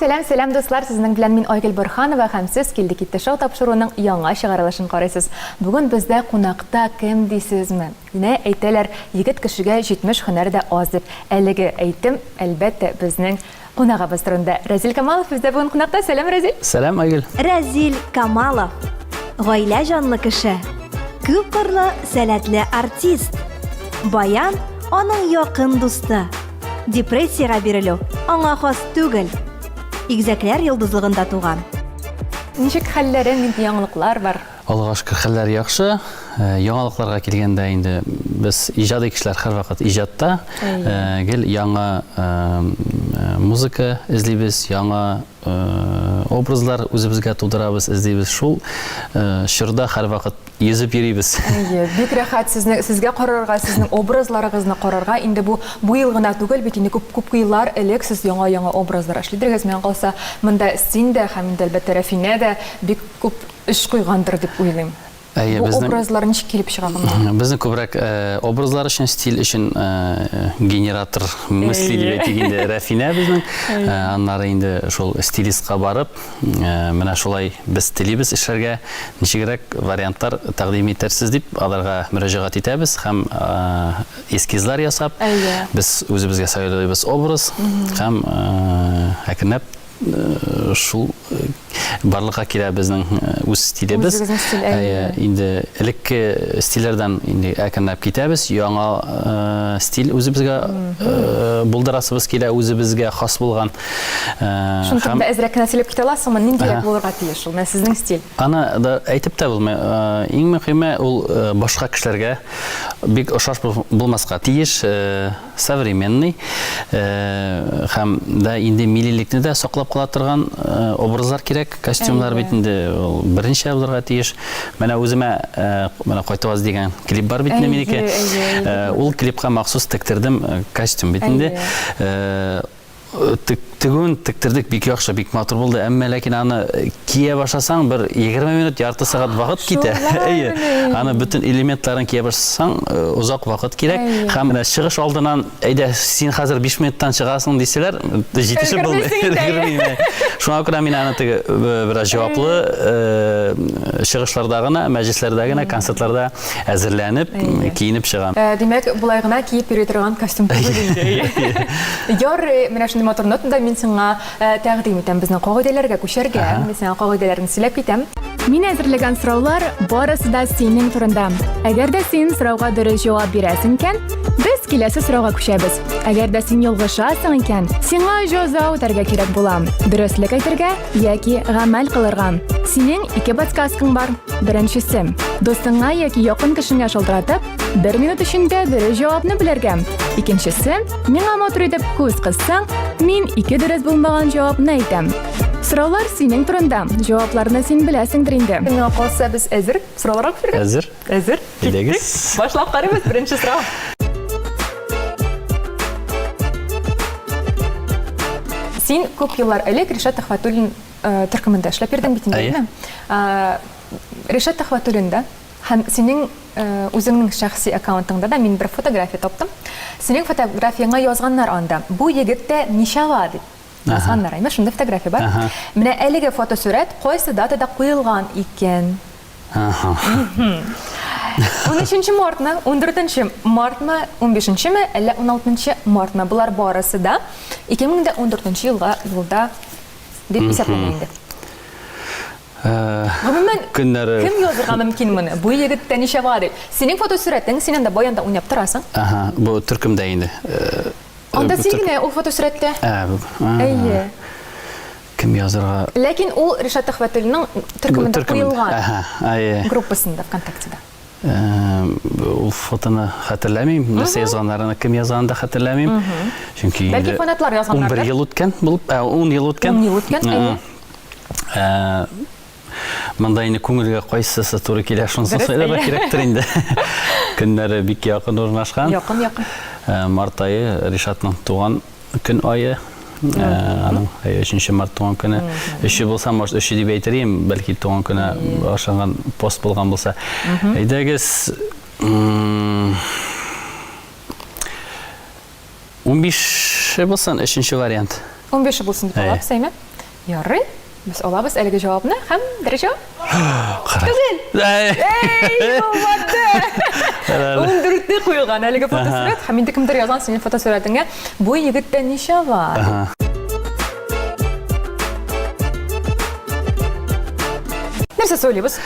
Сәлам дуслар, сезнең белән мин Айгөл Борханова һәм сез килдек итте шоу тапшыруның яңа чыгарылышын карыйсыз. Бүген бездә кунакта кем дисезме? Менә әйтәләр, егет кешегә 70 һөнәр дә аз дип. Әлеге әйтем, әлбәттә, безнең кунагыбыз турында. Разил Камалов бездә бүген кунакта. Сәлам, Разил. Сәлам, Айгөл. Разил Камалов. Гаилә җанлы кеше. Күп кырлы, сәләтле артист. Баян аның якын дусты. Депрессиягә бирелү аңа хас түгел. Игезәкләр йолдызлыгында туган. Ничек хәлләрең, нинди яңалыклар бар? Аллага шөкер, хәлләр яхшы. Яңалыкларга килгәндә инде без иҗади кешеләр һәрвакыт иҗатта. Гел яңа музыка эзлибез, яңа образлар үзебезгә тудырабыз, эзлибез. Шул чорда һәрвакыт йөзеп йөрибез. Бик рәхәт сезгә карарга, сезнең образларыгызны карарга. Инде бу ел гына түгел, бит инде күп еллар элек сез яңа образлар эшлидегез. Мен калса, монда син дә һәм әлбәттә Рафина дә бик күп эш куйгандыр дип уйлыйм. Бу образлар ничек килеп чыгаган? Безнең күбрәк образлар өчен, стиль өчен генератор мысли дип әйтгәндә Рафина безнең. Аннары инде шул стилистка барып, менә шулай без телибез эшләргә, ничегрәк вариантлар тәкъдим итәрсез дип аларга мөрәҗәгать итәбез һәм эскизлар ясап, без үзебезгә сайлыйбыз образ һәм әкренләп шул барлыкка килә безнең үз стилебез. Инде элекке стильләрдән инде әкренләп китәбез. Яңа стиль үзебезгә булдырасыбыз килә, үзебезгә хас булган. Шунда әзрәк кенә сөйләп китә аласызмы? Ниндирәк булырга тиеш ул? Менә сезнең стиль. Аны да әйтеп тә булмый. Иң мөһиме ул башка кешеләргә бик охшаш булмаска тиеш, современный һәм да инде миллилекне дә саклап кала торган образлар кирәк, костюмлар бит инде беренче булырга тиеш. Менә үземә менә кайтабыз дигән клип бар бит минеке. Ул клипка махсус тектердем костюм бит инде. Тектирдек бик яхшы, бик матур булды. Әмма ләкин аны кия башласаң, бер 20 минут, ярты сагать вакыт китә. Аны бүтән элементларын кия башласаң, узак вакыт кирәк. Һәм менә чыгыш алдыннан, әйдә, син хәзер 5 минуттан чыгасың дисәләр, җитешеп булды. Шуңа күрә мин аны бер җаваплы чыгышларда гына, мәҗлесләрдә гына, концертларда әзерләнеп, киенеп чыгам. Димәк, булай гына киеп йөри торган костюм түгел инде. Ярый, менә шундый матур нотада мин сиңа тәкъдим итәм безнең кагыйдәләргә күчәргә. Мин сиңа кагыйдәләрне сөйләп китәм. Мин әзерләгән сораулар барысы да синең турында. Әгәр дә син сорауга дөрес җавап бирәсең икән, без киләсе сорауга күчәбез. Әгәр дә син ялгышасың икән, сиңа җәза үтәргә кирәк була. Дөреслекне әйтергә яки гамәл кылырга. Синең 2 подсказкаң бар. Беренчесе, достыңа яки якын кешеңә шалтыратып, 1 минут эчендә дөрес җавапны белергә. Икенчесе, миңа матур итеп күз кыссаң, мин 2 дөрес булмаган җавапны әйтәм. Сораулар синең турында. Җавапларны син беләсеңдер инде. Миңа калса, без әзер сорауларга күчәргә. Әзер. Килегез. Башлап карыйбыз беренче сорау. Син күп еллар элек Ришат Тәхвәтуллин төркемендә эшләп йөрдең бит инде. Ришат Тәхвәтуллинда һәм синең үзеңнең шәхси аккаунтыңда да мин бер фотография таптым. Синең фотографияңа язганнар анда. Бу егеттә ничава дип язганнар. Әмма шунда фотография бар. Менә әлеге фотосурәт кайсы датада куелган икән? 13 мартны, 14 мартны, 15-ме, әллә 16 мартны булар барысы да 2014 елда дип исәпләнә инде. Кем язырга мөмкин моны? Бу егеттә ничава дип. Синең фотосурәтең, синең дә баянда уйнап торасың. Бу төркемдә инде. Анда сигенә ул фотосурәттә. Әйе. Кем язырга? Ләкин ул Ришат Тәхвәтуллинның төркемендә куелган. Группасында ВКонтактеда. Ул фотоны хәтерләмим. Нәрсә язганнарын, кем язганын да хәтерләмим. Чөнки бәлки фанатлар язганнар. 11 ел үткән булып, 10 ел үткән. 10 ел үткән. Монда инде күңелгә кайсысы туры килә, шунысы сөйләргә кирәктер инде. Көннәре бик якын урнашкан. Якын. Март айы Ришатның туган көн айы. Аның 3 март туган көне. 3 булса, может 3 дип әйтәрем, бәлки туган көне ашаган пост булган булса. Әйдәгез 15 булсын, 3нче вариант. 15 булсын дип алып, Сәймә. Ярый. Biz olabız әлеге җавапны һәм дәрәҗә. Түгел. Булмады. Ундүртне куелган әлеге фотосурәт һәм инде кемдер язган синең фотосурәтеңә бу егеттә ничә бар? Нәрсә сөйлибез?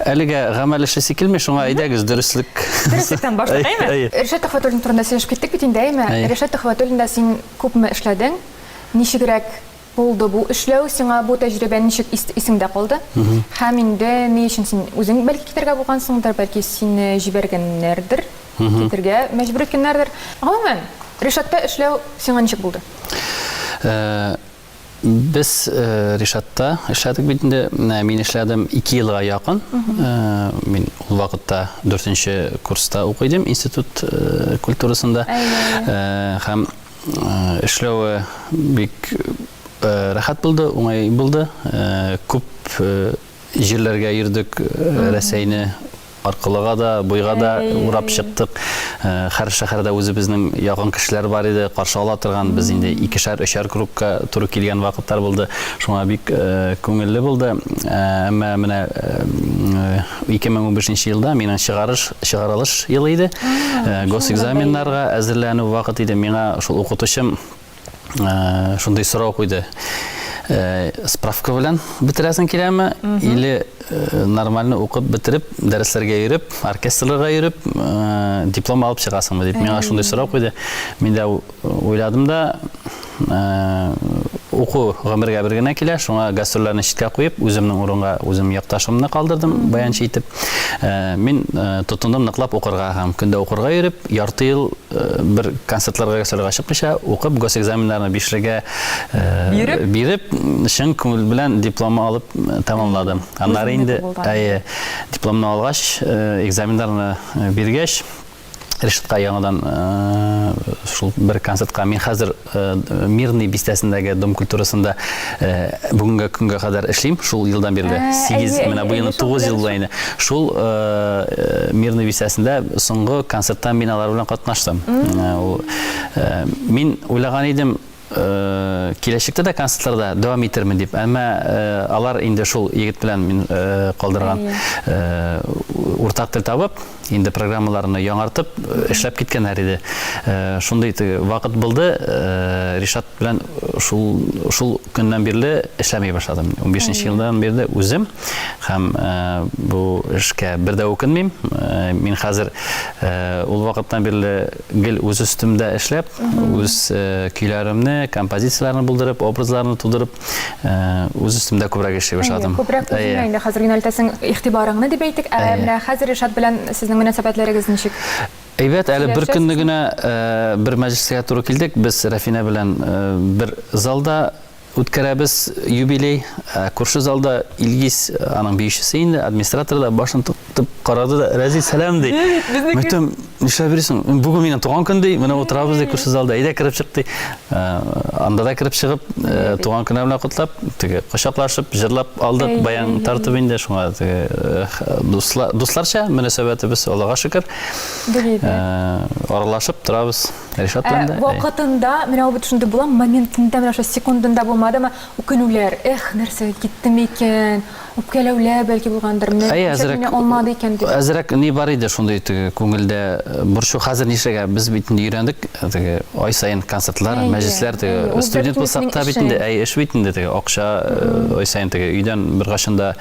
Әлегә гамәл эшлесе килми, шуңа әйдәгез дөрестлек. Дөрестлектән башлайме? Ришат Төхвәтуллин турында сөйләшеп киттек бит инде, әйме? Ришат Төхвәтуллинда син күпме эшләдең? Ничегрәк булды бу эшләү, сиңа бу тәҗрибә ничек исеңдә калды? Һәм инде ни өчен син үзең бәлки китәргә булгансыңдыр, бәлки сине җибәргәннәрдер, китәргә мәҗбүр иткәннәрдер. Гомумән, Ришатта эшләү сиңа ничек булды? Biz Ришатта эшләдек бит инде. Мин эшләдем 2 елга якын. Мин ул вакытта 4нче курста укыйдым институт культурасында. Һәм эшләүе бик рәхәт булды, уңай булды. Күп җирләргә йөрдек, Рәсәйне аркылыга да, буйга да урап чыктык. Һәр шәһәрдә үзебезнең якын кешеләр бар иде, каршы ала торган. Без инде 2-3 группка туры килгән вакытлар булды. Шуңа бик күңелле булды. Әмма менә 2015 елда минем чыгарылыш елы иде. Госэкзаменнарга әзерләнү вакыт иде. Миңа шул укытучым шундый сорау куйды. Справка белән бетерәсең киләме? Или нормально укып бетереп, дәресләргә йөреп, оркестрларга йөреп, диплом алып чыгасыңмы дип миңа шундый сорау куйды. Мин дә уйладым да, уку гомергә бер генә килә, шуңа гастрольләрне читкә куеп, үземнең урынга үзем якташымны калдырдым, баянчы итеп. Мин тотындым ныклап укырга һәм көндә укырга йөреп, ярты ел бер концертларга гастрольгә чыкмыйча, укып, госэкзаменнарны 5-ргә биреп, шын күңел белән дипломны алып тәмамладым. Аннары инде дипломны алгач, экзаменнарны биргәч, Ришатка яңадан шул бер концертка мин хәзер Мирный бистәсендәге дом культурасында бүгенге көнгә кадәр эшлим. Шул елдан бирле 8 менә бу елны 9 ел була. Шул Мирный бистәсендә соңгы концерттан мин алар белән катнаштым. Мин уйлаган идем киләчәктә дә концертларда дәвам итермен дип. Әмма алар инде шул егет белән мин калдырган уртак тел табып, инде программаларны яңартып эшләп киткәннәр иде. Шундый вакыт булды. Ришат белән шул көннән бирле эшләмәй башладым. 15нче елдан бирле үзем һәм бу эшкә бер дә үкенмим. Мин хәзер ул вакыттан бирле гел үз өстемдә эшләп, үз көйләремне, композицияларны булдырып, образларны тудырып, үз өстемдә күбрәк эшләй башладым. Күбрәк үзеңә инде хәзер юнәлтәсең игътибарыңны дип әйтик. Менә хәзер Ришат белән сезнең мөнәсәбәтләрегез ничек? Әйбәт, әле бер көнне генә бер мәҗлескә туры килдек. Без Рафина белән бер залда үткәрәбез юбилей. Күрше залда Илгиз аның биючесе инде, администратор да башын тотып карады да, Разил сәлам ди. Мәтәм, нишләп бирсең? Бүген минем туган көн ди, менә утырабыз ди күрше залда. Әйдә кирип чык ди. Анда да кирип чыгып, туган көнне белән котлап, теге кочаклашып, җырлап алдык, баян тартып инде, шуңа дусларча мөнәсәбәтебез, Аллага шөкер. Аралашып торабыз Ришат белән дә. Вакытында, менә бу шундый була, моментында, менә шу секундында булмадымы? Үкенүләр, нәрсә китте микән? Үпкәләүләр бәлки булгандыр. Менә алмады икән дип. Әзрәк ни бар иде шундый күңелдә борчу. Хәзер нишләгә без бит инде өйрәндек, ай сайын концертлар, мәҗлесләр, студент булсак та бит инде, эш бит инде, акча ай сайын өйдән бер кашында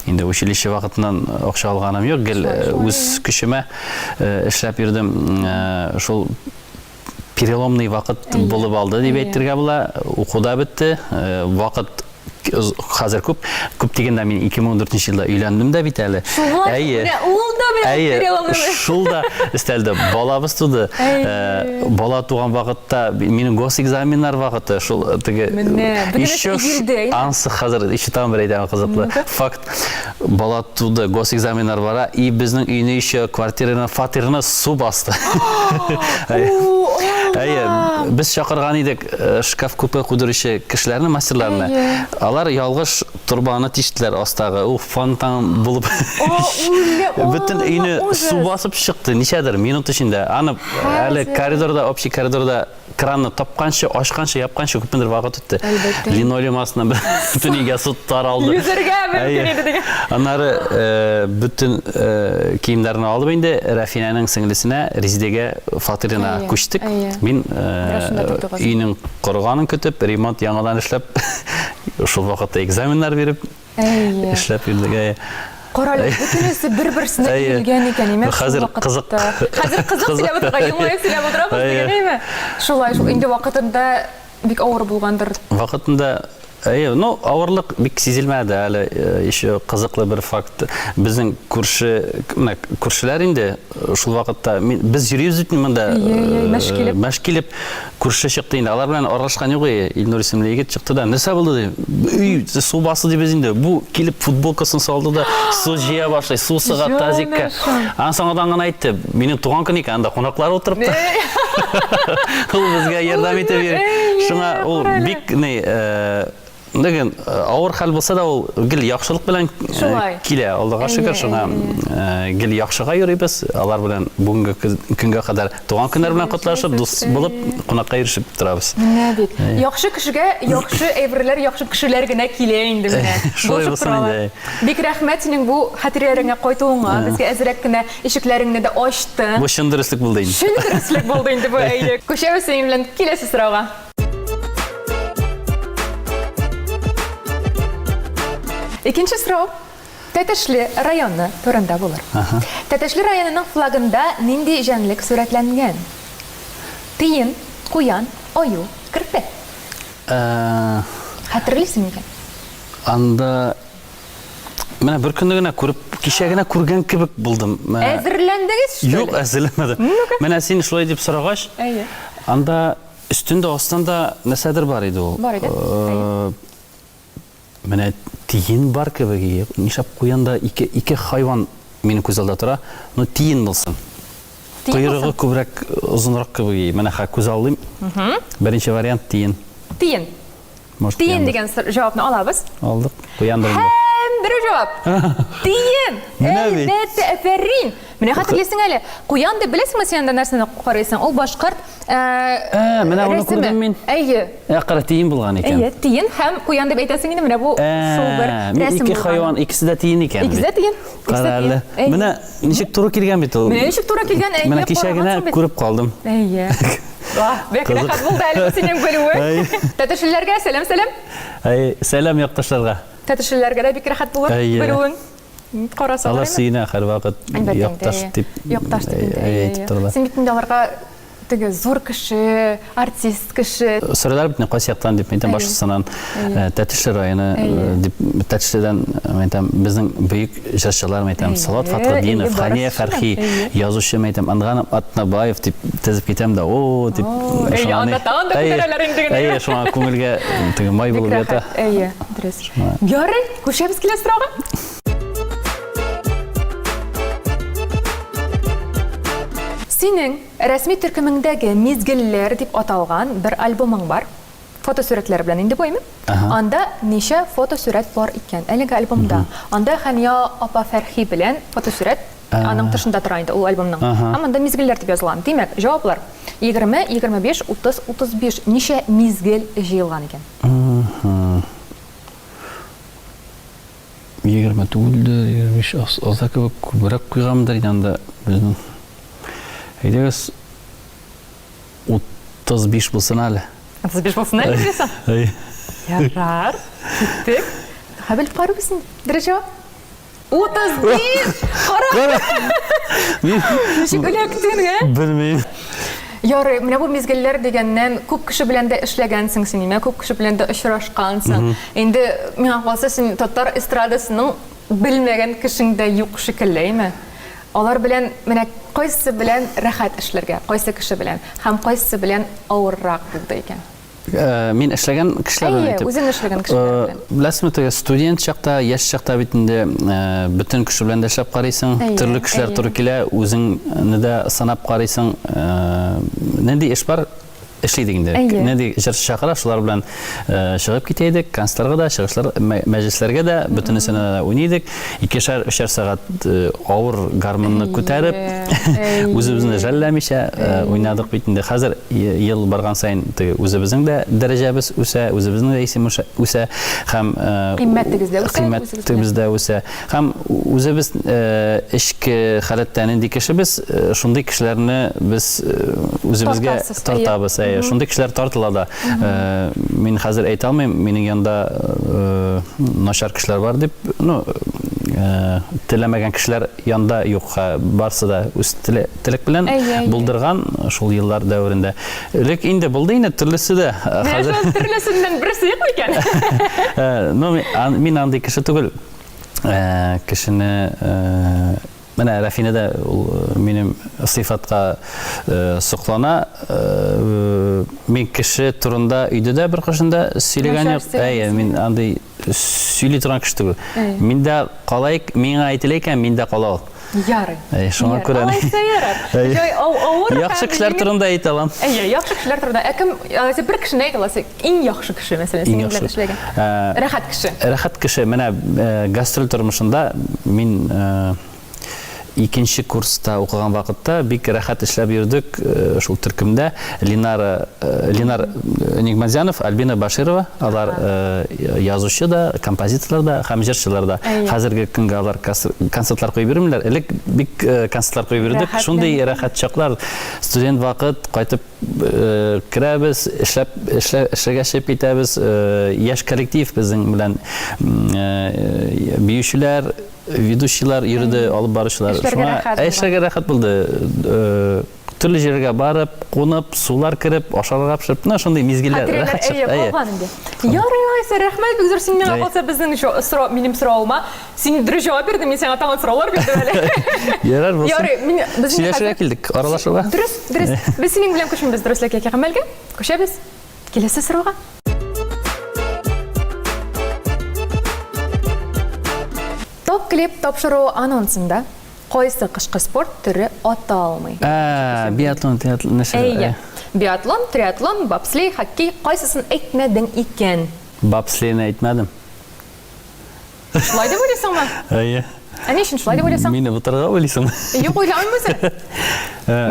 инде училище вакытыннан акча алганым юк, гел үз көчемә эшләп йөрдем. Шул переломный вакыт булып алды дип әйтергә була. Укуда бетте, вакыт хәзер күп дигәндә мин 2014 елда өйләндем дә бит әле. Ул да переломный. Шул да өстәлдә балабыз туды. Бала туган вакытта минем госэкзаменнар вакыты шул теге еще ансы хәзер иши там бер әйтәм кызыклы факт. Бала туды, госэкзаменнар бара и безнең өйне еще квартираны, фатирны су басты. Biz чакырган идек шкаф купе кудыручы кешеләрне, мастерларны. Алар ялгыш турбаны тиштеләр астагы. У фонтан булып. Бүтән өйне су басып чыкты. Ничәдер минут эчендә. Аны әле коридорда, общий коридорда кранны тапканчы, ачканчы, япканчы күпмедер вакыт үтте. Линолеум астынан бүтүн үйгө су таралды. Yüzerге мөмкин иде деген. Аннары бүтүн кийимдерин алып инде Рафинаның сиңлисине Резидеге фатирына күчтүк. Мин үйнүң курганын көтүп, ремонт яңадан эшлеп, ошол вакытта экзамендар берип, эшлеп йөрдүк. Коралы бүтүнүсү бир-бирсине келген экен эме. Хәзер кызык. Хәзер кызык сөйләп отырга, елмаеп сөйләп отырабыз деген эме? Шулай шул инде вакытында бик авыр булгандыр. Вакытында ну, авырлык бик сизилмәде әле. Еще кызыклы бер факт. Безнең күршеләр инде шул вакытта без йөрибез бит монда. Мәшкилеп күрше чыкты инде. Алар белән аралашкан юк. Илнур исемле егет чыкты да. Нәрсә булды ди? Үй су басы дибез инде. Бу килеп футболкасын салды да су җыя башлый. Су сыга тазикка. Ан соңдан гына әйтте. Минем туган көн икән, анда кунаклар утырыпты. Ул безгә ярдәм итеп йөри. Шуңа ул бик Деген авыр хәл булса да ул гел яхшылык белән килә. Аллага шөкер, шуңа гел яхшыга йөрибез. Алар белән бүгенге көнгә кадәр туган көннәр белән котлашып, дус булып, кунакка ирешеп торабыз. Менә бит. Яхшы кешегә яхшы әйберләр, яхшы кешеләр генә килә инде менә. Шулай булсын инде. Бик рәхмәт синең бу хатирәләреңә кайтуыңа. Безгә әзрәк кенә ишекләреңне дә ачты. Бу чын дөрестлек булды инде. Чын дөрестлек булды инде бу әйе. Күчәбез синең белән киләсе сорауга. İkinci soru, Тәтешле районы турында булыр. Тәтешле районының флагында нинди җәнлек сурәтләнгән? Тиен, куян, аю, керпе. Хәтерлисең микән? Анда менә бер көнне генә күреп, кичә генә күргән кебек булдым. Әзерләндегез шул? Юк, әзерләнмәдем. Менә син шулай дип сорагач, анда өстендә астында нәрсәдер бар иде ул. Бар иде. Менә тиен бар кебек, нишап куянда ике хайван минем күз алдымда тора, но тиен булсын. Койрыгы күбрәк озынрак кебек, менә күз алдым. Беренче вариант тиен. Тиен. Тиен дигән җавапны алабыз. Алдык. Куяндыр инде. Дөрес җавап. Тиен. Әлбәттә, афәрин. Менә хәтерлисең әле. Куян дип беләсеңме син анда нәрсәне карыйсың? Ул башкорт менә аны күрдем мин. Әйе. Акыры тиен булган икән. Әйе, тиен һәм куян дип әйтәсең инде, менә бу шул бер рәсем. Ике хайван, икесе дә тиен икән. Икесе дә тиен. Каралы. Менә ничек туры килгән бит ул. Менә ничек туры килгән? Әйе. Менә кичә генә күреп калдым. Әйе. Бик рәхәт булды әле синең белүең. Тәтешләргә сәлам. Әйе, сәлам якташларга. Тәтешләргә дә бик рәхәт булыр белүең. Карасалар. Алар сине һәрвакыт якташ дип. Якташ дип әйтеп торалар. Син бит инде аларга теге зур кеше, артист кеше. Соралар бит кайсы яктан дип әйтәм, башкысынан Тәтешле районы дип Тәтешледән әйтәм, безнең бөек җырчылар әйтәм, Салават Фатхетдинов, Хания Фәрхи, язучы әйтәм, Анган Атнабаев дип тезеп китәм дә, о дип. Әйе, анда тагын да күтәрәләр инде генә. Әйе, шуңа күңелгә теге май булып ята. Әйе, дөрес. Ярый, күчәбез киләсе сорауга. Синең рәсми төркемеңдәге мизгелләр дип аталган бер альбомың бар. Фотосурәтләр белән инде боймы? Анда ничә фотосурәт бар икән әлеге альбомда? Анда Хания апа Фәрхи белән фотосурәт аның тышында тора инде ул альбомның. Һәм анда мизгелләр дип язылган. Димәк, җаваплар 20, 25, 30, 35 ничә мизгел җыелган икән? 20 түгелде, 25 аза кебек күбрәк куйганмындыр инде анда безнең. Әйдәгез 35 булсын әле. 35 булсын әле дисәң? Әйе. Ярар. Киттек. Хәбел карыбызын. Дөрес җавап. 35. Кара. Ничек эләктең, Белмим. Ярый, менә бу мизгелләр дигәннән күп кеше белән дә эшләгәнсең син, күп кеше белән дә очрашкансың. Инде миңа калса син татар эстрадасының белмәгән кешең дә юк шикелле. Алар белән менә кайсы белән рәхәт эшләргә, кайсы кеше белән һәм кайсы белән авыррак булды икән. Мин эшләгән кешеләр белән әйтеп. Үзең эшләгән кешеләр белән. Беләсезме, теге студент чакта, яшь чакта бит инде бөтен кеше белән дә эшләп карыйсың, төрле кешеләр туры килә, үзеңне дә санап карыйсың. Нинди эш бар? эшлейдик инде. Неди җырчы чакыра, шулар белән чыгып китәйдек, концертларга да, чыгышлар, мәҗлесләргә дә, бөтенесенә дә уйныйдык. 2-3 сәгать авыр гармонны күтәреп, үзебезне жәлләмичә уйнадык бит инде. Хәзер ел барган сайын үзебезнең дә дәрәҗәбез үсә, үзебезнең дә исем үсә, һәм кыйммәтебез дә үсә. Һәм үзебез эчке халәттән инде кешебез, шундый кешеләрне без үзебезгә тартабыз. Шундый кешеләр тартыла да. Мин хәзер әйтә алмыйм, минең янда начар кешеләр бар дип, теләмәгән кешеләр янда юк, барсы да үз теләк белән булдырган шул еллар дәврендә. Элек инде булды инде төрлесе дә. Хәзер төрлесеннән берсе юк икән. Мин андый кеше түгел. Кешене менә Рафина да минем сыйфатка соклана. Мин кеше турында өйдә дә бер кышында сөйләгән юк. Мин андый сөйли торган кеше түгел. Мин дә калайк, миңа әйтелә икән, мин дә калам. Ярый. Шуңа күрә. Яхшы кешеләр турында әйтә алам. Яхшы кешеләр турында. Кем бер кешене әйтә аласың, иң яхшы кеше мәсәлән, синең белән эшләгән. Рәхәт кеше. Рәхәт кеше. Менә гастроль тормышында мин икенче курста укыган вакытта бик рәхәт эшләп йөрдек шул төркемдә. Ленар Нигмазянов, Альбина Баширова, алар язучы да, композиторлар да, һәм җырчылар да. Хәзерге көнгә алар концертлар куеп йөрмиләр. Элек бик концертлар куеп йөрдек. Шундый рәхәт чаклар. Студент вакыт кайтып керәбез, эшләргә чыгып китәбез. Яшь коллектив безнең белән биючеләр, ведущийлар йөрде, алып баручылар. Эшләргә рәхәт булды. Төрле җиргә барып, кунып, сулар кереп, ашарга пешереп, шундый мизгилләр рәхәт чыкты. Ярый, рәхмәт, бик зур син миңа калса безнең минем сорауыма. Син дөрес җавап бирдең, мин сиңа тагын сораулар бирдем әле. Ярар булсын. Ярый, без сөйләшергә килдек, аралашуга. Дөрес. Без синең белән күчәбез дөреслеккә гамәлгә. Күчәбез. Киләсе сорауга. Топ клип тапшыру анонсында кайсы кышкы спорт түрі аталмый? Биатлон, нәрсә? Биатлон, триатлон, бобслей, хоккей, кайсысын әйтмәдең икән? Бобслейны әйтмәдем. Шулай дип уйлыйсыңмы? Әйе. Ни өчен шулай дип уйлыйсың? Мине бутырга уйлыйсың. Юк, уйламыйсың.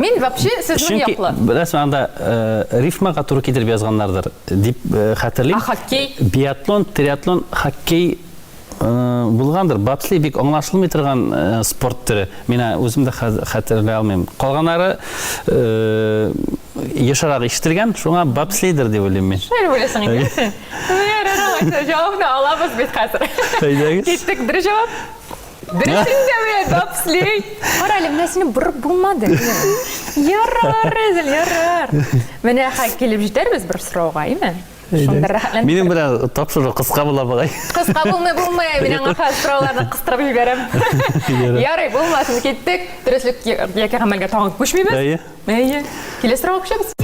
Мин вообще сезнең яклы. Чөнки анда рифмага туры китереп язганнардыр дип хәтерлим. Хоккей? Биатлон, триатлон, хоккей булгандыр. Бобслей бик аңлашылмый торган спорт төре. Мин үзем дә хәтерләй алмыйм. Калганнары ешарак ишетелгән, шуңа бобслейдер дип уйлыйм мин. Шулай уйлыйсың инде. Җавапны алабыз бит хәзер. Киттек, дөрес җавап. Дөресендәме, бобслей? Карале, менә сине бурып булмады. Ярар. Менә килеп җитәрбез бер сорауга, име? Минем белән тапшыру кыска була бугай. Кыска булмый. Мин аңа хәзер сорауларны кыстырып җибәрәм. Ярый, булмасын, киттек. Дөреслеккә яки гамәлгә тагын күчмибез? Әйе. Киләсе сорауга күчәбез.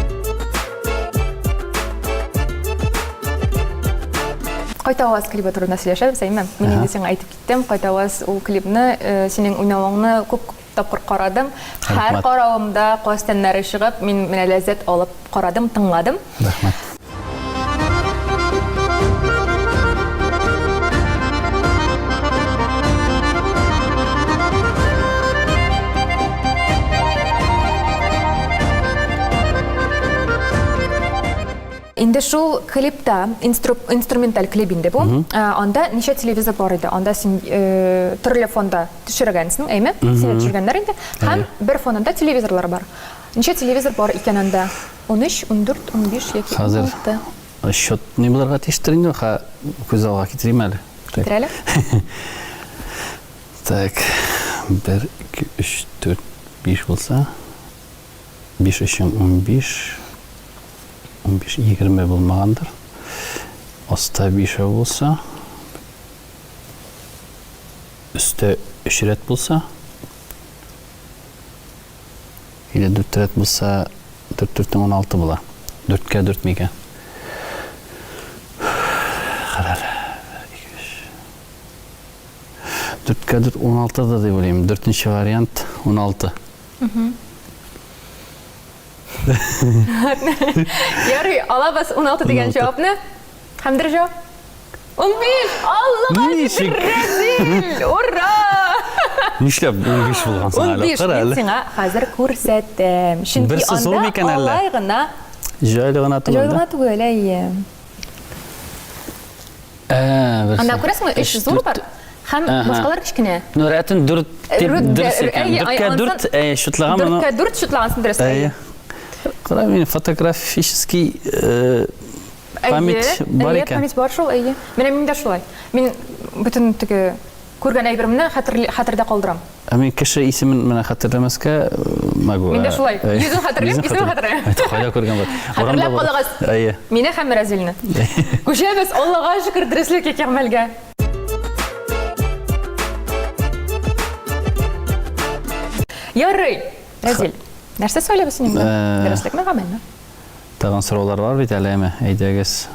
Кайтаваз клипы турында сөйләшәбез, әйме? Мин инде сиңа әйтеп киттем, Кайтаваз ул клипны синең уйнавыңны күп тапкыр карадым. Һәр каравымда кастәннәре чыгып, мин менә ләззәт алып карадым, тыңладым. Рәхмәт. Инде шул клипта, инструменталь клип инде бу. Анда ничә телевизор бар иде. Анда син төрле фонда төшергәнсең, әйме? Син төшергәннәр инде. Һәм бер фонында телевизорлар бар. Ничә телевизор бар икән анда? 13, 14, 15 яки 16. Хәзер счет не булырга тиештер инде, күз алга китерим әле. Китер әле. Так, 1, 2, 3, 4, 5 булса, 5 өчен 15. 15-20 булмагандыр. Аста 5 булса, өстә 3 рәт булса, или 4 рәт булса, 4-4-тен 16 була. 4-кә 4 микән. Карар. 4-кә 4 16 да дип уйлыйм. 4-нче вариант 16. Ярый, алабыз 16 деген cevapны. Hamdir cevap. 15. Allah'a Ничек? şükür rezil. Ура! Нишләп 15 булган соң әле? 15 Кара мин әле. сиңа хәзер күрсәтәм. Чөнки Берсе зур анда микән әллә? алай гына Җайлы гына түгел. җайлы түгел, әйе. Анда күрәсеңме, 3 зур бар. Һәм башкалар кичкенә. Нуратын 4 дип дөрес икән. Әйе, 4кә 4 шутлаган моны. 4 4 шутлагансың дөрес. Әйе. Кара мин фотографический память бар Әйе, икән. память бар шул, әйе. Менә миндә шулай. Мин бөтен теге күргән әйберемне хәтердә калдырам. Мин кеше исемен менә хәтерләмәскә могу. Миндә шулай. Йөзен хәтерләп, исемен хәтерләп. Кайда күргән бар. Хәтерләп калыгыз. Әйе. Мине һәм Разилне. Күчәбез, Аллага шөкер, дөреслеккә кәмәлгә. Ярый. Разил. Нәрсә сөйләбез синең? Дөреслекме, гамәлме? Тагын сораулар бар бит әле әмма. Әйдәгез.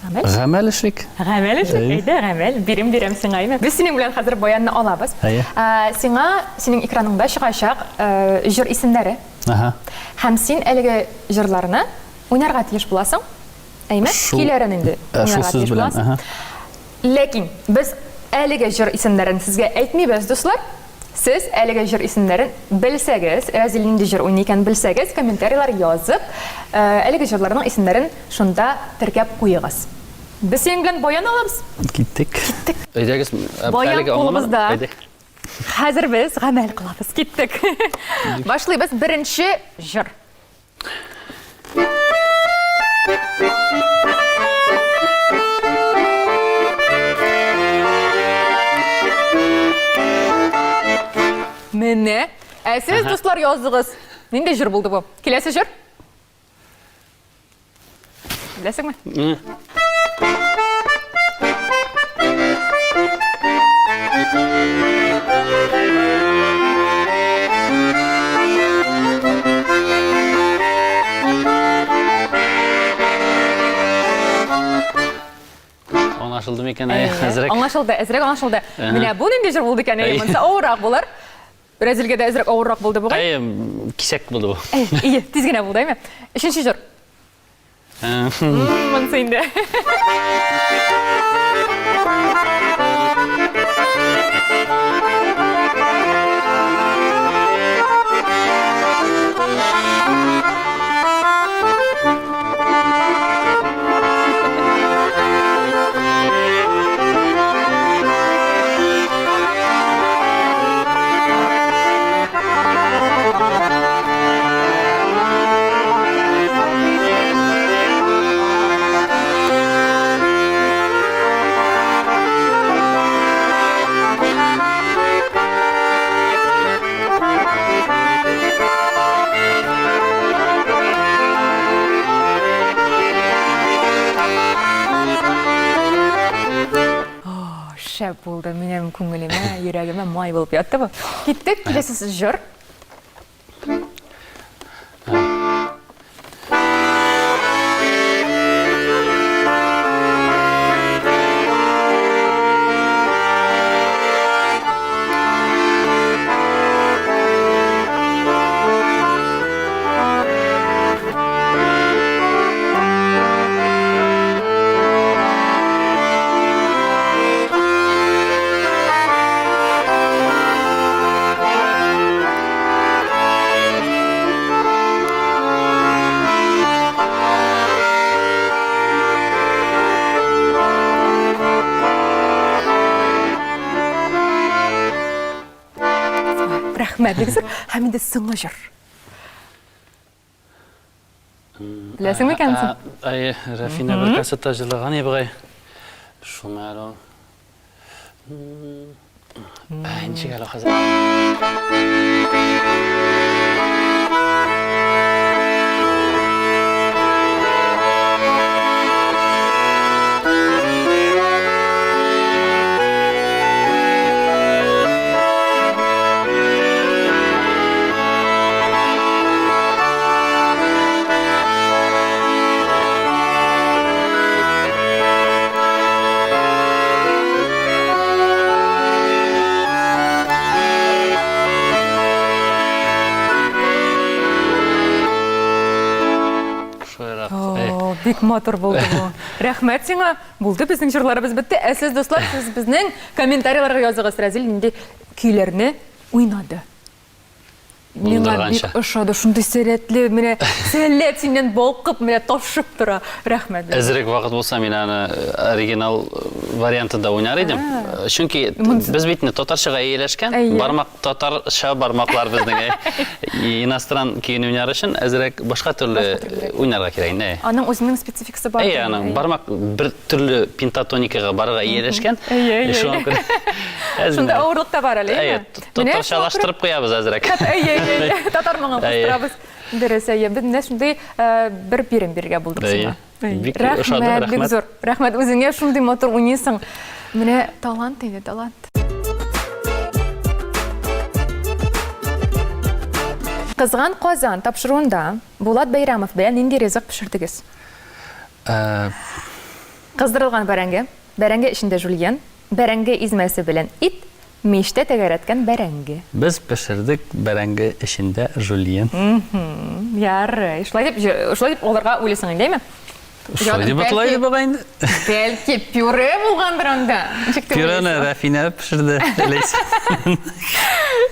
Гамәл. Гамәл эшлик. Гамәл эшлик. Әйдә, гамәл. Бирем сиңа әйме. Без синең белән хәзер баянны алабыз. Әйе. Сиңа синең экраныңда чыгачак җыр исемнәре. Аха. Һәм син әлеге җырларны уйнарга тиеш буласың. Әйме? Көйләрен инде уйнарга Шул тиеш сүз белән. буласың. Аха. Ләкин без әлеге җыр исемнәрен сезгә әйтмибез, дуслар. Сез әлеге җыр исемнәрен белсәгез, Разил нинди җыр уйный икән белсәгез, комментарийлар язып, әлеге җырларның исемнәрен шунда теркәп куегыз. Без синең белән баян алабыз. Киттек. Әйдәгез. Баян Әлеге аңламадым. кулыбызда. Әйдә. Хәзер без гамәл кылабыз. Киттек. Башлыйбыз беренче җыр. Менә, сез дуслар яздыгыз. Нинди җыр булды бу? Киләсе җыр? Беләсеңме? Аңлашылды микән әзрәк? Аңлашылды, әзрәк аңлашылды. Менә бу нинди җыр булды икән? Монысы авыррак булыр. Разилгә дә әзрәк авыррак булды бугай. Әйе, кисәк булды бу. Ие, тиз генә булды, әйме? Өченче җыр. Монысы инде. Шәп булды, минем күңелемә, йөрәгемә май булып ятты бу. Киттек, киләсе җыр. Рәхмәт, дигән һәм инде соңгы җыр. Беләсеңме икәнсең? Әйе, Рафина бер кассета җырлаган ибгай. Шул мәгълүм. Ничек әле хәзер? Бик матур булды бу. Рәхмәт сиңа. Булды безнең җырларыбыз бетте. Сез дуслар, сез безнең комментарийларга языгыз. Разил инде көйләрне уйнады. Миңа бик ошады. Шундый сәләтле, менә сәләт синнән балкып, менә ташып тора. Рәхмәт. Әзрәк вакыт булса, мин аны оригинал вариантында уйнар идем. Чөнки без бит татарчага ияләшкән, бармак татарча бармаклар безнең. Иностран көйне уйнар өчен әзрәк башка төрле уйнарга кирәк инде. Аның үзенең спецификасы бар. Аның бармак бер төрле пентатоникага барырга ияләшкән. Шунда авырлык та бар әле. Татарчалаштырып куябыз әзрәк. Татар моңа кыстырабыз. Дөрес, без менә шундый бер бирем бергә булдык сиңа. Рәхмәт, бик зур. Рәхмәт, үзеңә шундый матур уйныйсың. Менә талант иде, талант. Кызган Казан тапшыруында Булат Байрамов белән нинди ризык пешердегез? Кыздырылган бәрәңге, бәрәңге эчендә жульен, бәрәңге измәсе белән ит, мештә тәгәрәткән бәрәңге. Без пешердек бәрәңге эчендә жульен. Ярый. Шулай дип аларга уйлыйсың инде, әйме? Шулай дип атлайды буга инде. Бәлки пюре булгандыр анда. Пюрены Рафина пешерде.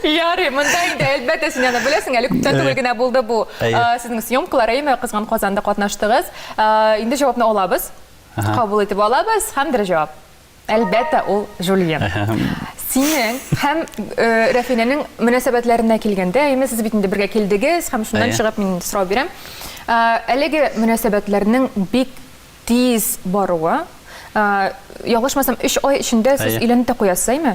Ярый, монда инде әлбәттә син аны беләсең, әле күптән түгел генә булды бу. Сезнең съемкалар, әйме, Кызган Казанда катнаштыгыз. Инде җавапны алабыз. Кабул итеп алабыз, һәм дә җавап. Әлбәттә ул жульен. Синең һәм Рафинәнең мөнәсәбәтләренә килгәндә, әйме, сез бит инде бергә килдегез, һәм шуннан чыгып мин сорау бирәм. Әлеге мөнәсәбәтләрнең бик тиз баруы, ялгышмасам 3 ай эчендә сез өйләнеп куясыз, әйме?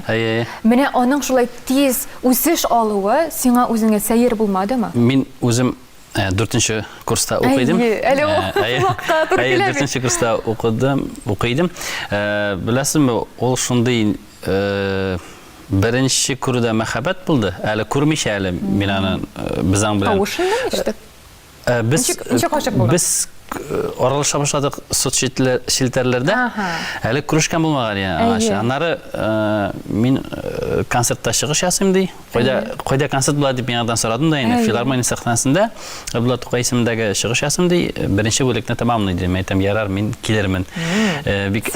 Менә аның шулай тиз үсеш алуы сиңа үзеңә сәер булмадымы? Мин үзем 4-нче курста укыйдым. Әле вакытка туры килә. 4-нче курста укыйдым. Беләсезме, ул шундый беренче күрүдә мәхәббәт булды. Әле күрмичә әле мин аны безнең белән. Тавышыннан ишетеп. Без аралаша башладык соцсетьләрдә. Әле күрешкән булмаган яңа. Аннары мин концертта чыгыш ясыйм ди. Кайда концерт була дип яңадан сорадым да, инде филармония сәхнәсендә Булат Тукай исемендәге чыгыш ясыйм ди. Беренче бүлекне тәмамлыйдым. Әйтәм, ярар, мин килермен. Бик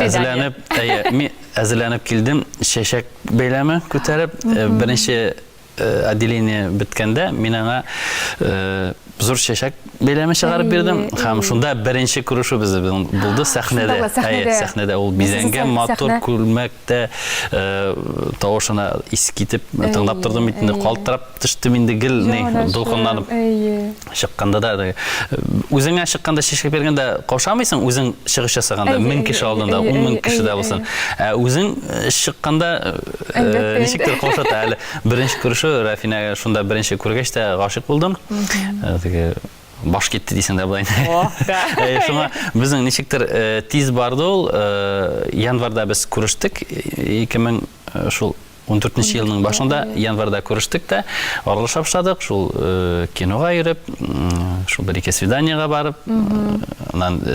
әзерләнеп килдем. Чәчәк бәйләме күтәреп, беренче отделение биткәндә мин аңа зур чәчәк бәйләме чыгарып бирдем. Һәм шунда беренче күрешүбез булды сәхнәдә. Сәхнәдә ул бизәнгән матур күлмәктә тавышына искитеп тыңлап тордым, инде калтырап төштем инде гел дулкынланып. Чыкканда да үзеңә чыкканда чәчәк бергәндә каушамыйсың, үзең чыгыш ясаганда 1000 кеше алдында, 10,000 кеше дә булсын. Үзең чыкканда ничектер каушата әле. Беренче күрешү Рафинага шунда беренче күргәч тә гашык булдым. Баш кетті дейсің да бұлайын. Шуңа біздің нешіктір тиз барды ол, январда біз көріштік, 2014 елінің башында январда көріштік та, аралаша баштадық, шул киноға йөреп, шул бір-ике свиданияға барып,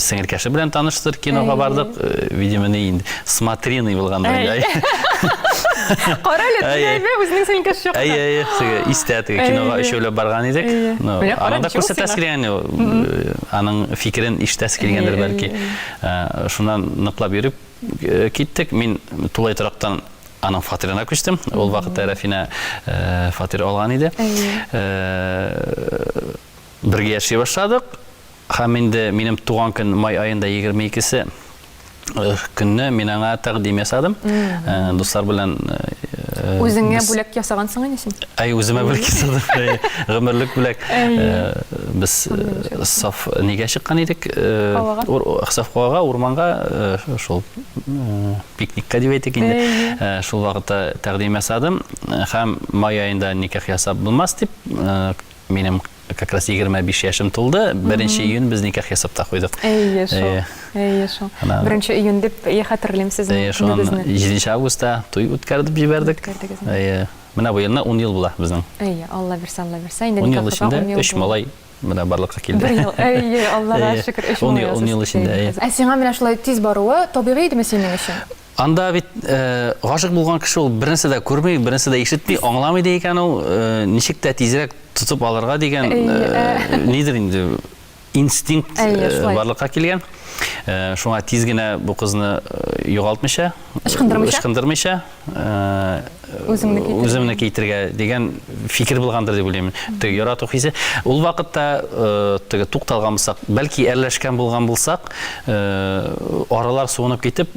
сеңіркәші білән таныштыр, киноға бардық, видимо, смотрины болғанда. Қарайлы, түгәйбе, өзінің сеңіркәші жоқ. Истәтігі киноға үшеулі барған едік. Анада көрсетәс келген, аның фикерін іштәс келгендер бәлкі. Шунан нықлап йөріп кеттік. Мен Тулай тұрақтан аның фатирына көштім. Ол вақытта Рафина фатир алған еді. Бірге яшай башладық. Һәм инде минем туган көн май айында 22-сі көнне мин аңа тәкъдим ясадым. Дуслар белән үзеңә бүләк ясагансың инде син. Үземә бүләк ясадым. Гомерлек бүләк. Без саф нигә чыккан идек? Сафкага, урманга, шул пикникка дип әйтик инде. Шул вакытта тәкъдим ясадым. Һәм май айында никах ясап булмас дип, минем как раз 25 яшым тулды. 1 июнь без никах ясап та куйдык. Шул. 1 июнь дип хәтерлим сезне. 7 августта туй үткәрдеп җибәрдек. Менә бу елны 10 ел була безнең. Алла бирсә, Алла бирсә. Инде 10 ел эчендә 3 малай менә барлыкка килде. 1 ел. Аллага шөкер, 3 малай. 10 ел эчендә. Сиңа менә шулай тиз баруы табигый идеме синең өчен? Анда бит гашык булган кеше ул беренче дә күрмәй, беренче дә ишетми, аңламый икән ул, ничек тә тизрәк тотып алырга дигән нидер инде инстинкт барлыкка килгән. Шуңа тиз генә бу кызны югалтмыйча, ышкындырмыйча, үземне китергә дигән фикер булгандыр дип уйлыйм. Теге ярату хисе. Ул вакытта теге тукталган булсак, бәлки әрләшкән булган булсак, аралар суынып китеп,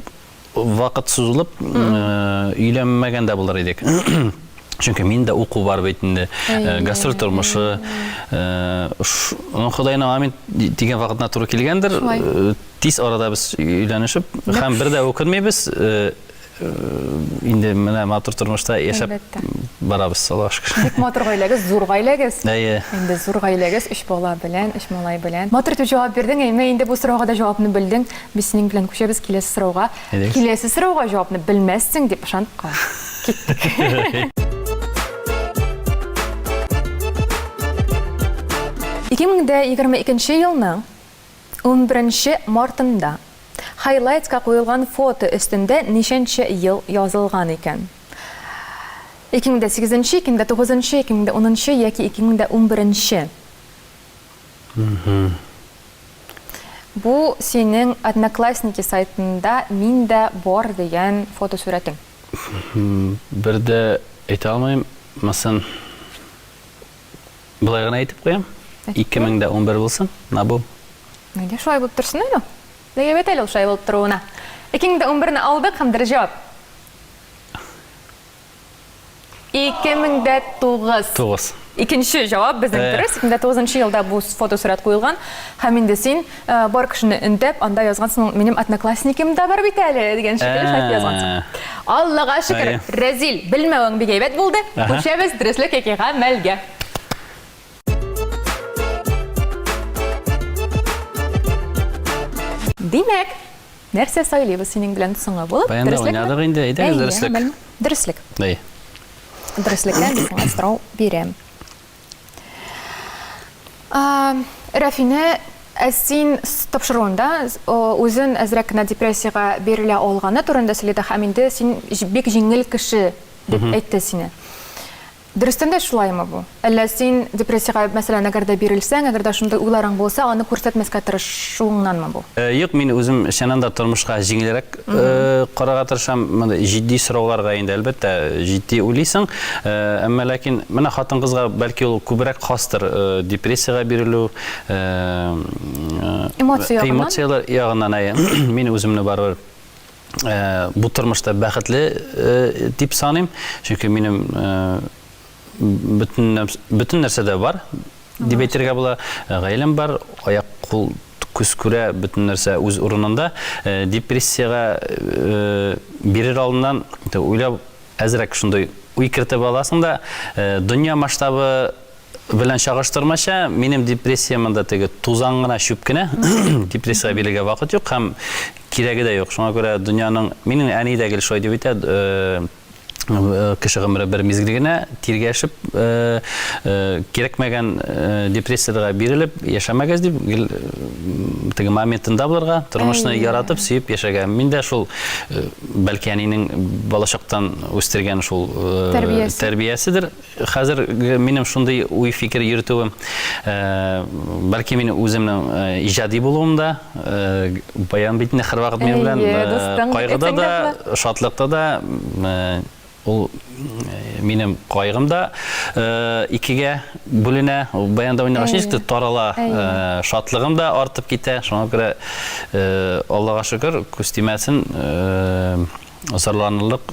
вакыт сузылып, өйләнмәгән дә булыр идек. Чөнки миндә уку бар бит инде, гастроль тормышы, Худайның амин дигән вакытна туры килгәндер. Тиз арада без өйләнешеп, һәм бер дә үкенмәйбез. Инде менә матур тормышта яшәп барабыз, Аллаһка шөкер. Бик матур гаиләгез, зур гаиләгез. Әйе. Инде зур гаиләгез, 3 бала белән, 3 малай белән. Матур итеп җавап бирдең, әйме инде бу сорауга да җавапны белдең. Без синең белән күчәбез киләсе сорауга. Киләсе сорауга җавапны белмәссең дип ышанып кал. Киттек. 2022 елның 11 мартында хайлайтка қойылған фото үстендә ничәнче ел язылган икән? 2008, 2009, 2010 яки 2011. Бу синең Одноклассники сайтында миндә бар дигән фотосурәтең. Бер дә әйтә алмыйм, мәсәлән, булай гына әйтеп куям. 2011 булсын, набу. Нигә шулай булып торсын әле? Нигә бит әле шулай булып торуына? 2011-не алдык һәм дөрес җавап. 2009. Икенче җавап безнең дөрес. 2009 елда бу фотосурәт куелган. Һәм инде син бар кешене өндәп, анда язгансың, минем Одноклассникимда бар бит әле дигән шикелле шәт язгансың. Аллага шөкер, Разил, белмәвең бик әйбәт булды. Күчәбез дөреслеккә яки гамәлгә. Димәк, нәрсә сайлыйбыз синең белән соңга булып? Баянда уйнадык инде, әйдәгез дәреслек. Дәреслек. Әйе. Дәреслектән безгә сорау бирәм. Рафина, син тапшыруында үзен әзрәк кенә депрессиягә бирелә алганы турында сөйләде һәм инде син бик җиңел кеше дип әйтте сине. Дөрестән дә шулаймы бу? Әллә син депрессиягә мәсәлән әгәр дә бирелсәң, әгәр дә шундый уйларың булса, аны күрсәтмәскә тырышуыңнанмы бу? Юк, мин үзем чынында тормышка җиңелрәк карарга тырышам. Монда җитди сорауларга инде әлбәттә җитди уйлыйсың. Әмма ләкин менә хатын-кызга бәлки ул күбрәк хастыр депрессиягә бирелү, эмоциялар ягыннан. Мин үземне барыбер бу тормышта бәхетле дип саныйм. Чөнки минем bütün нәрсәдә бар. Дип әйтергә була, гаиләм бар, аяк кул күз күрә, bütün нәрсә үз урынында. Депрессиягә бирер алдыннан уйлап әзрәк шундый уй кертеп аласың да, дөнья масштабы белән чагыштырмача, минем депрессиямда теге тузан гына чүп кенә, депрессиягә бирергә вакыт юк һәм кирәге дә юк. Шуңа күрә дөньяның минем әни дә гел шулай дип әйтә, кеше гомере бер мизгел генә тиргәшеп, кирәкмәгән депрессиягә бирелеп яшәмәгез дип теге моментында булырга, тормышны яратып, сөеп яшәгән. Мин дә шул бәлки әнинең балачактан үстергән шул тәрбияседер. Хәзер минем шундый уй фикер йөртүем, бәлки мин үземнең иҗади булуымда, баян битне һәрвакыт мен белән кайгыда да, шатлыкта да, ул минем кайгымда икегә бүленә, баянда уйнаган шикелле тарала, шатлыгым да артып китә. Шуңа күрә Аллага шөкер, күз тимәсен, зарланырлык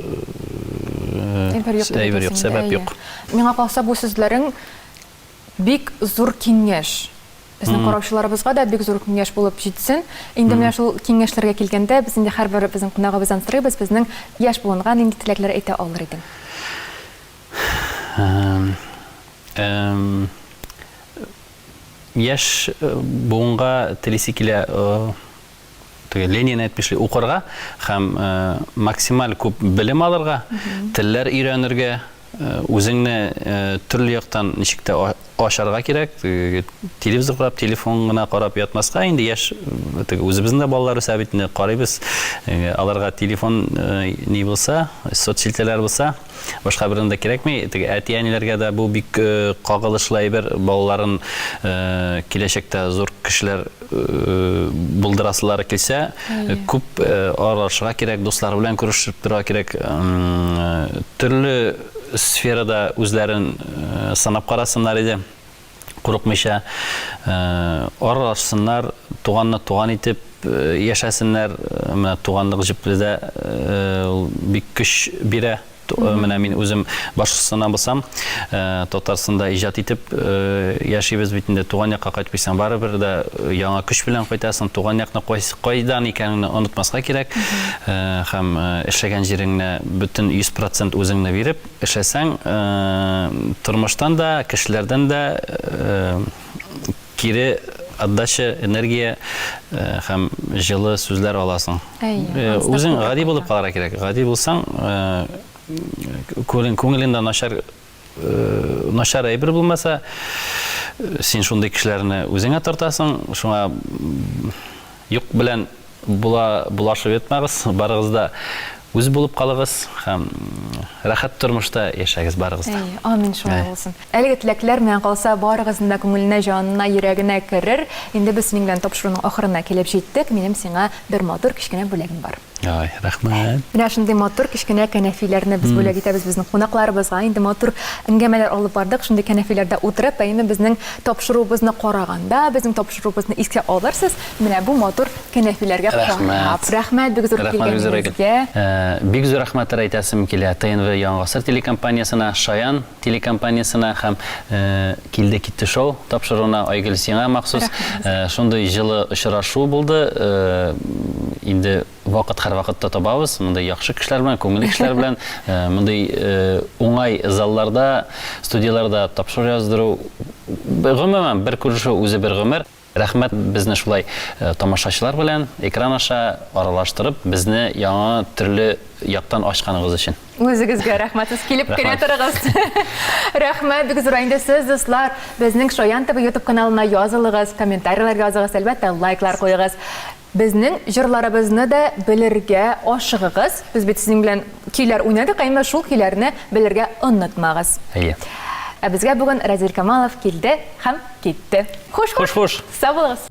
әйбер юк, сәбәп юк. Миңа калса бу сүзләрең бик зур киңәш. Безнең караучыларыбызга да бик зур киңәш булып җитсен. Инде менә шул киңәшләргә килгәндә, без инде һәрбер безнең кунагыбыздан сорыйбыз, безнең яшь булганга нинди теләкләр әйтә алыр идең? Яшь буынга телисе килә, Ленин әйтмешли, укырга һәм максималь күп белем алырга, телләр өйрәнергә, үзеңне төрле яктан ничек тә ашарга кирәк. Телевизор карап, телефон гына карап ятмаска, инде яшь үзебезнең дә балалар үсә бит, карыйбыз. Аларга телефон ни булса, соцсетьләр булса, башка берен дә кирәкми. Әти-әниләргә дә бу бик кагылышлы әйбер, балаларын киләчәктә зур кешеләр булдырасылары килсә, күп аралашырга кирәк, дуслар белән күрешеп торырга кирәк. Төрле сферада үзләрен санап карасыннар иде. Курыкмыйча аралашсыннар, туганны туган итеп яшәсеннәр. Менә туганлык җепледә бик көч бирә. Менә мин үзем башкортстаннан булсам, Татарстанда иҗат итеп яшибез бит инде. Туган якка кайтмыйсаң, барыбер дә яңа көч белән кайтасың. Туган якны кайдан икәнен онытмаска кирәк. Һәм эшләгән җиреңне бөтен 100% үзеңне биреп эшләсәң, тормыштан да, кешеләрдән дә кире отдача, энергия һәм җылы сүзләр аласың. Үзең гади булып калырга кирәк. Гади булсаң, күңелендә начар әйбер булмаса, син шундый кешеләрне үзеңә тартасың. Шуңа юк белән булашып етмәгез, барыгыз да үз булып калыгыз һәм рәхәт тормышта яшәгез барыгыз да. Амин, шулай булсын. Әлеге теләкләр менән калса, барыгызның да күңеленә, җанына, йөрәгенә керер. Инде без синең белән тапшыруның ахырына килеп җиттек. Минем сиңа бер матур кичкенә бүләгем бар. Ай, рәхмәт. Менә шундый матур кичкенә кәнәфиләрне без бүләк итәбез безнең кунакларыбызга. Инде матур әңгәмәләр алып бардык. Шундый кәнәфиләрдә утырып, әйме безнең тапшыруыбызны караганда, безнең тапшыруыбызны искә алырсыз. Менә бу матур кәнәфиләргә карап. Рәхмәт бик зур килгәнегезгә. Бик зур рәхмәтләр әйтәсем килә ТНВ Яңа Гасыр телекомпаниясына, Шаян телекомпаниясына һәм Килде китте шоу тапшыруына Айгөл сиңа махсус. Шундый җылы очрашу булды. Инде вакыт һәр вакытта табабыз. Мондай яхшы кешеләр белән, күңелле кешеләр белән, мондай уңай залларда, студияларда тапшыру яздыру, гомумән бер күрешү үзе бер гомер. Рәхмәт безне шулай тамашачылар белән экран аша аралаштырып, безне яңа төрле яктан ачканыгыз өчен. Үзегезгә рәхмәт, сез килеп кенә торыгыз. Рәхмәт, бик зур инде сез дуслар. Безнең Шаян ТВ YouTube каналына язылыгыз, комментарийларга языгыз, әлбәттә лайклар куегыз. Безнең җырларыбызны да белергә ашыгыгыз. Без бит сезнең белән көйләр уйнадык, әмма шул көйләрне белергә онытмагыз. Безгә бүген Разил Камалов килде һәм китте. Хуш-хуш. Сау булыгыз.